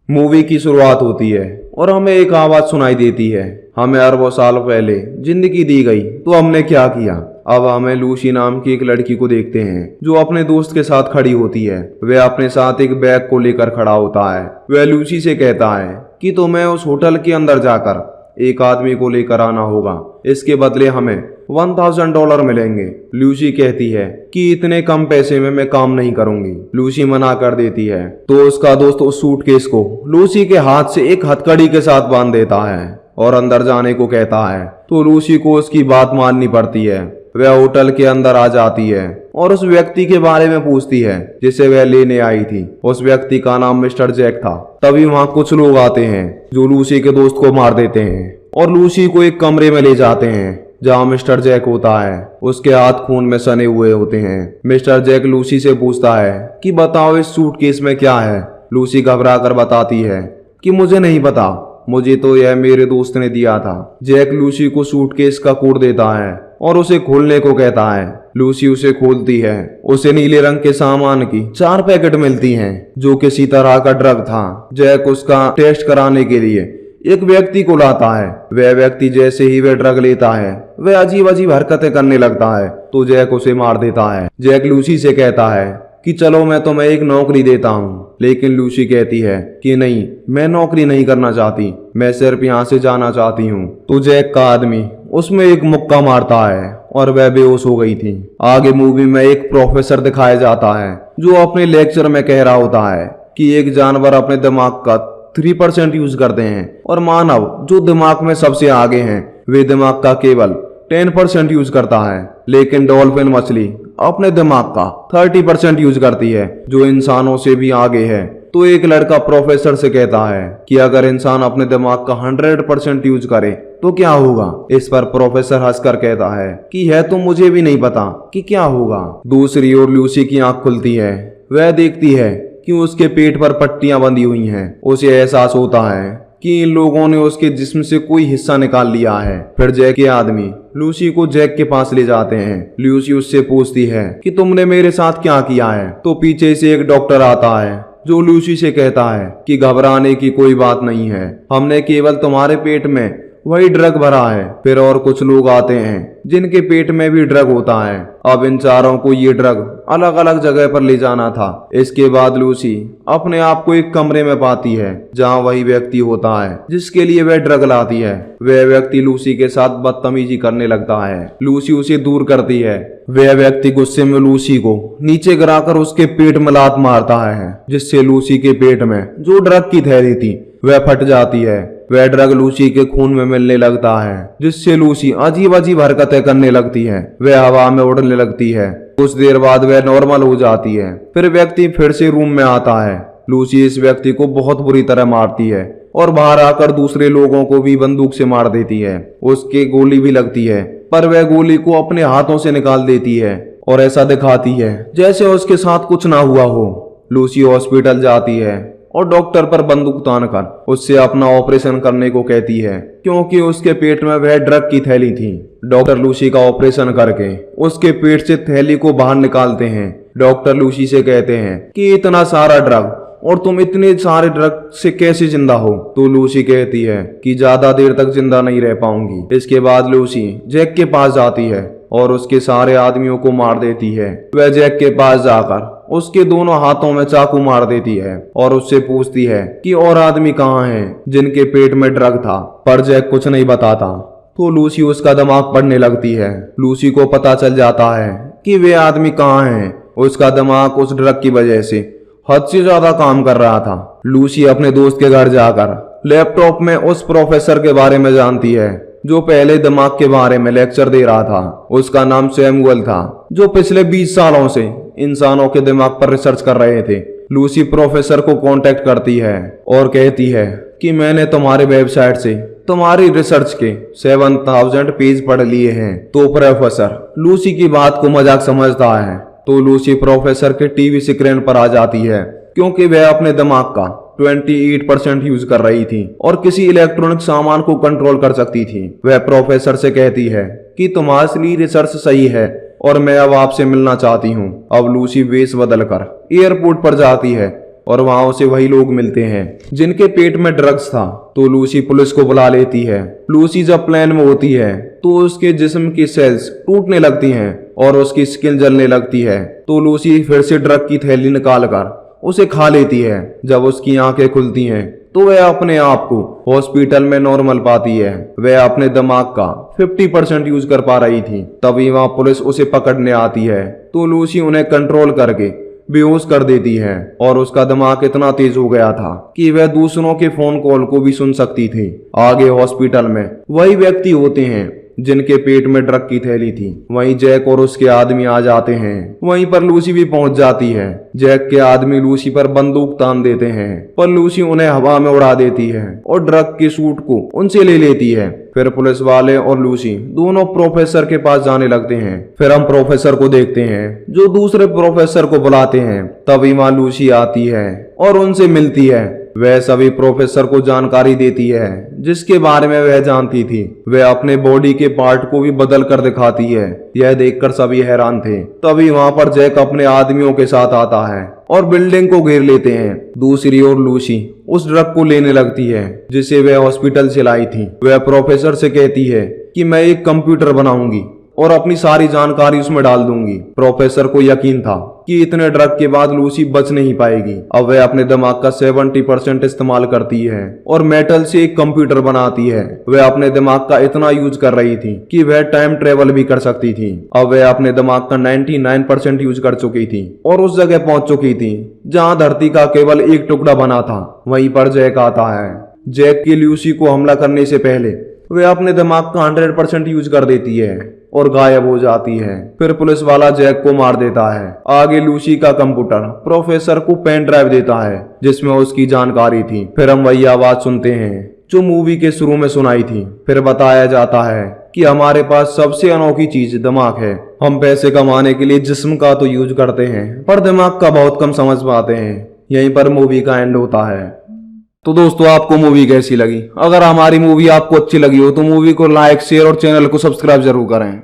Movie की शुरुआत होती है और हमें एक आवाज सुनाई देती है। हमें अरबों साल पहले जिंदगी दी गई तो हमने क्या किया। अब हमें लूसी नाम की एक लड़की को देखते हैं जो अपने दोस्त के साथ खड़ी होती है। वह अपने साथ एक बैग को लेकर खड़ा होता है। वह लूसी से कहता है कि तुम्हें उस होटल के अंदर जाकर एक आदमी को लेकर आना होगा, इसके बदले हमें $1000 मिलेंगे। लूसी कहती है कि इतने कम पैसे में मैं काम नहीं करूंगी। लूसी मना कर देती है तो उसका दोस्त उस सूटकेस को लूसी के हाथ से एक हथकड़ी के साथ बांध देता है और अंदर जाने को कहता है। तो लूसी को उसकी बात माननी पड़ती है। वह होटल के अंदर आ जाती है और उस व्यक्ति के बारे में पूछती है जिसे वह लेने आई थी। उस व्यक्ति का नाम मिस्टर जैक था। तभी वहां कुछ लोग आते हैं जो लूसी के दोस्त को मार देते हैं और लूसी को एक कमरे में ले जाते हैं जहां मिस्टर जैक होता है। उसके हाथ खून में सने हुए होते हैं। मिस्टर जैक लूसी से पूछता है कि बताओ इस सूटकेस में क्या है। लूसी घबरा कर बताती है कि मुझे नहीं पता, मुझे तो यह मेरे दोस्त ने दिया था। जैक लूसी को सूटकेस का कोड देता है और उसे खोलने को कहता है। लूसी उसे खोलती है। उसे नीले रंग के सामान की 4 पैकेट मिलती हैं जो किसी तरह का ड्रग था। जैक उसका टेस्ट कराने के लिए एक व्यक्ति को लाता है। वह व्यक्ति जैसे ही वह ड्रग लेता है वह अजीब अजीब हरकतें करने लगता है तो जैक उसे मार देता है। जैक लूसी से कहता है कि चलो मैं तुम्हें एक नौकरी देता हूँ, लेकिन लूसी कहती है कि नहीं, मैं नौकरी नहीं करना चाहती, मैं सिर्फ यहाँ से जाना चाहती हूँ। तो जैक का आदमी उसमें एक मुक्का मारता है और वह बेहोश हो गई थी। आगे मूवी में एक प्रोफेसर दिखाया जाता है जो अपने लेक्चर में कह रहा होता है कि एक जानवर अपने दिमाग का 3% यूज करते हैं और मानव जो दिमाग में सबसे आगे हैं वे दिमाग का केवल 10% यूज करता है। लेकिन डॉल्फिन मछली अपने दिमाग का 30% यूज करती है जो इंसानों से भी आगे है। तो एक लड़का प्रोफेसर से कहता है कि अगर इंसान अपने दिमाग का 100% यूज करे तो क्या होगा। इस पर प्रोफेसर हंसकर कहता है कि यह तो मुझे भी नहीं पता कि क्या होगा। दूसरी ओर लूसी की आंख खुलती है। वह देखती है कि उसके पेट पर पट्टियां बंधी हुई हैं। उसे एहसास होता है कि इन लोगों ने उसके जिस्म से कोई हिस्सा निकाल लिया है। फिर जैक के आदमी लूसी को जैक के पास ले जाते हैं। लूसी उससे पूछती है कि तुमने मेरे साथ क्या किया है। तो पीछे से एक डॉक्टर आता है जो लूसी से कहता है कि घबराने की कोई बात नहीं है, हमने केवल तुम्हारे पेट में वही ड्रग भरा है। फिर और कुछ लोग आते हैं जिनके पेट में भी ड्रग होता है। अब इन चारों को ये ड्रग अलग अलग जगह पर ले जाना था। इसके बाद लूसी अपने आप को एक कमरे में पाती है जहां वही व्यक्ति होता है जिसके लिए वह ड्रग लाती है। वह व्यक्ति लूसी के साथ बदतमीजी करने लगता है। लूसी उसे दूर करती है। वह व्यक्ति गुस्से में लूसी को नीचे गिराकर उसके पेट में लात मारता है जिससे लूसी के पेट में जो ड्रग की थैली थी वह फट जाती है। वह ड्रग लूसी के खून में मिलने लगता है जिससे लूसी अजीब अजीब हरकतें करने लगती है। वह हवा में उड़ने लगती है। कुछ देर बाद वह नॉर्मल हो जाती है। फिर व्यक्ति फिर से रूम में आता है। लूसी इस व्यक्ति को बहुत बुरी तरह मारती है और बाहर आकर दूसरे लोगों को भी बंदूक से मार देती है। उसके गोली भी लगती है पर वह गोली को अपने हाथों से निकाल देती है और ऐसा दिखाती है जैसे उसके साथ कुछ ना हुआ हो। लूसी हॉस्पिटल जाती है और डॉक्टर पर बंदूक तान कर उससे अपना ऑपरेशन करने को कहती है क्योंकि उसके पेट में वह ड्रग की थैली थी। डॉक्टर लूसी का ऑपरेशन करके उसके पेट से थैली को बाहर निकालते हैं। डॉक्टर लूसी से कहते हैं कि इतना सारा ड्रग और तुम इतने सारे ड्रग से कैसे जिंदा हो। तो लूसी कहती है कि ज्यादा देर तक जिंदा नहीं रह पाऊंगी। इसके बाद लूसी जैक के पास जाती है और उसके सारे आदमियों को मार देती है। वह जैक के पास जाकर उसके दोनों हाथों में चाकू मार देती है और उससे पूछती है कि और आदमी कहाँ हैं जिनके पेट में ड्रग था। पर जैक कुछ नहीं बताता। तो लूसी उसका दिमाग पढ़ने लगती है। लूसी को पता चल जाता है कि वे आदमी कहाँ हैं। उसका दिमाग उस ड्रग की वजह से हद से ज्यादा काम कर रहा था। लूसी अपने दोस्त के घर जाकर लैपटॉप में उस प्रोफेसर के बारे में जानती है जो पहले दिमाग के बारे में लेक्चर दे रहा था। उसका नाम सैमुअल था जो पिछले 20 सालों से इंसानों के दिमाग पर रिसर्च कर रहे थे। लूसी प्रोफेसर को कांटेक्ट करती है और कहती है कि मैंने तुम्हारे वेबसाइट से तुम्हारी रिसर्च के 7000 पेज पढ़ लिए हैं। तो प्रोफेसर लूसी की बात को मजाक समझता है। तो लूसी प्रोफेसर के टीवी स्क्रीन पर आ जाती है क्योंकि वह अपने दिमाग का 28% यूज कर रही थी और किसी इलेक्ट्रॉनिक सामान को कंट्रोल कर सकती थी। वह प्रोफेसर से कहती है कि तुम्हारी रिसर्च सही है और मैं अब आपसे मिलना चाहती हूँ। अब लूसी वेश बदलकर एयरपोर्ट पर जाती है और वहां उसे वही लोग मिलते हैं जिनके पेट में ड्रग्स था। तो लूसी पुलिस को बुला लेती है। लूसी जब प्लेन में होती है तो उसके जिस्म की सेल्स टूटने लगती हैं और उसकी स्किन जलने लगती है। तो लूसी फिर से ड्रग की थैली निकाल कर उसे खा लेती है। जब उसकी आंखें खुलती हैं तो वह अपने आप को हॉस्पिटल में नॉर्मल पाती है। वह अपने दिमाग का 50% यूज कर पा रही थी। तभी वहां पुलिस उसे पकड़ने आती है। तो लूसी उन्हें कंट्रोल करके बेहोश कर देती है और उसका दिमाग इतना तेज हो गया था कि वह दूसरों के फोन कॉल को भी सुन सकती थी। आगे हॉस्पिटल में वही व्यक्ति होते हैं जिनके पेट में ड्रग की थैली थी। वहीं जैक और उसके आदमी आ जाते हैं। वहीं पर लूसी भी पहुंच जाती है। जैक के आदमी लूसी पर बंदूक तान देते हैं पर लूसी उन्हें हवा में उड़ा देती है और ड्रग के सूट को उनसे ले लेती है। फिर पुलिस वाले और लूसी दोनों प्रोफेसर के पास जाने लगते हैं। फिर हम प्रोफेसर को देखते हैं जो दूसरे प्रोफेसर को बुलाते हैं। तभी वहां लूसी आती है और उनसे मिलती है। वह सभी प्रोफेसर को जानकारी देती है जिसके बारे में वह जानती थी। वह अपने बॉडी के पार्ट को भी बदल कर दिखाती है। यह देखकर सभी हैरान थे। तभी वहां पर जैक अपने आदमियों के साथ आता है और बिल्डिंग को घेर लेते हैं। दूसरी ओर लूसी उस ड्रग को लेने लगती है जिसे वह हॉस्पिटल से लाई थी। वह प्रोफेसर से कहती है कि मैं एक कंप्यूटर बनाऊंगी और अपनी सारी जानकारी उसमें डाल दूंगी। प्रोफेसर को यकीन था कि इतने ड्रग के बाद लूसी बच नहीं पाएगी। अब वह अपने दिमाग का 70% इस्तेमाल करती है और मेटल से एक कंप्यूटर बनाती है। वह अपने दिमाग का इतना यूज कर रही थी कि वह टाइम ट्रेवल भी कर सकती थी। अब वह अपने दिमाग का 99% यूज कर चुकी थी और उस जगह पहुंच चुकी थी जहां धरती का केवल एक टुकड़ा बना था। वहीं पर जैक आता है। जैक की लूसी को हमला करने से पहले वह अपने दिमाग का 100% यूज कर देती है और गायब हो जाती है। फिर पुलिस वाला जैक को मार देता है। आगे लूसी का कंप्यूटर प्रोफेसर को पेन ड्राइव देता है जिसमें उसकी जानकारी थी। फिर हम वही आवाज सुनते हैं जो मूवी के शुरू में सुनाई थी। फिर बताया जाता है कि हमारे पास सबसे अनोखी चीज दिमाग है। हम पैसे कमाने के लिए जिस्म का तो यूज करते हैं पर दिमाग का बहुत कम समझ पाते हैं। यहीं पर मूवी का एंड होता है। तो दोस्तों आपको मूवी कैसी लगी? अगर हमारी मूवी आपको अच्छी लगी हो तो मूवी को लाइक शेयर और चैनल को सब्सक्राइब जरूर करें।